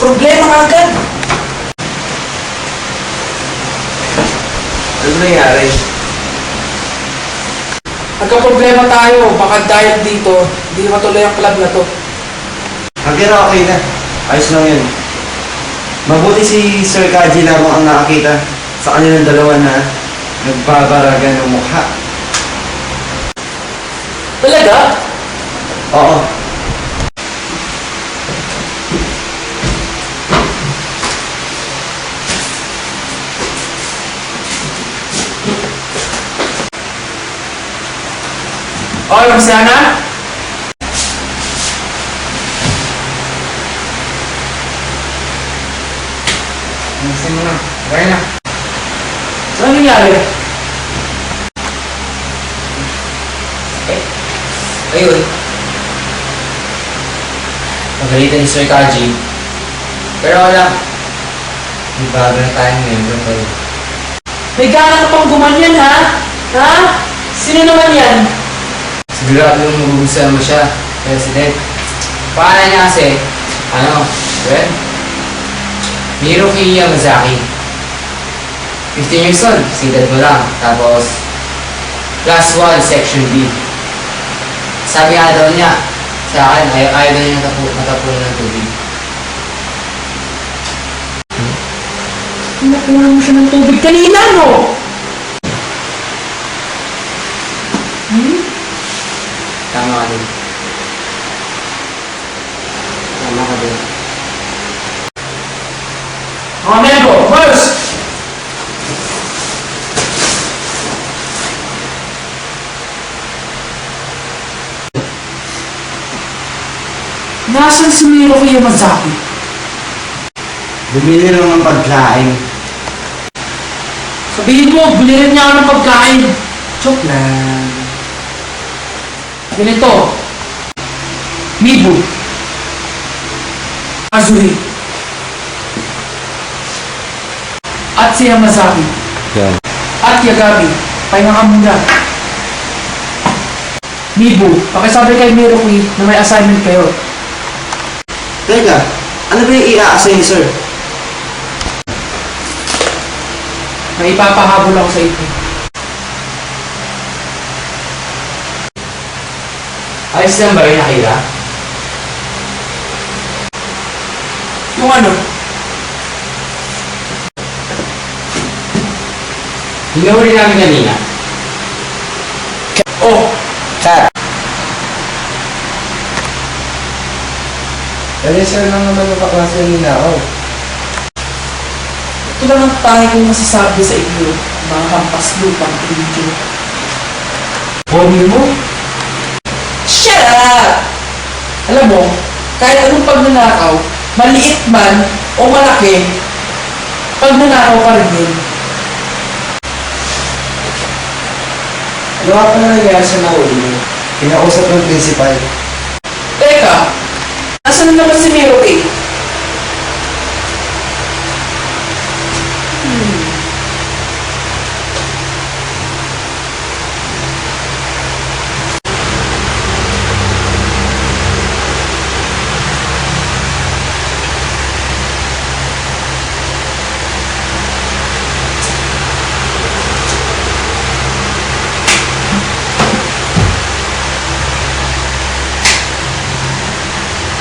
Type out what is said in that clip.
Problema ka agad. Ano nangyari? Nagka-problema tayo. Baka dahil dito, hindi matuloy ang club na to. Hanggang okay na. Ayos lang yun. Mabuti si Sir Kaji lamang ang nakakita sa kanilang dalawa na nagbabaragan ng mukha. Talaga? Oo. Okay, masaya na? Ayusin mo na. Okay na. Ano nangyari? Ayun. Pagalitan ni Sir Kaji. Pero wala. May bago na tayo member kayo. May gana ka pang gumanyan, ha? Ha? Sino naman yan? Sigurado yung magugustuhan mo siya, President. Pangalan niya kasi, well, Miruki Yamazaki. 15 years old, edad mo lang. Tapos, class 1, section B. Sabi nga daw niya, sa akin, ayaw na niya matapunan ng tubig. Pinapunan mo siya ng tubig kanina, no? Tama ka din. Tama ka din. Mga membo, first! Nasaan si Miruki Yamazaki? Bumili lang ng pagkain. Sabihin mo, bilirin niya ako ng pagkain. Joke lang. Ganito. Mibu. Azuri. At si Yamazaki. Yan. At Yagami. Pahinga ka muna. Mibu, pakisabi kay Miruki na may assignment kayo. Teka, ano ba yung i-a-assign ni Sir? May ipapahabol ako sa inyo. Ayos lang ba rin, Akira? Yung ano? Hinahuli namin kanina. Oh, Chat. Dali Sir lang naman yung kaklase nila ako. ito lang ang tayo kong masasabi sa inyo, mga hampas lupang Indio. Homie mo? Shut up! Alam mo, kahit anong pagnanakaw, maliit man o malaki, pagnanakaw pa rin yun. Ano nga pala nangyari sa nahuli niyo? Kinausap ng principal. Teka, nasaan na naman si Miruki?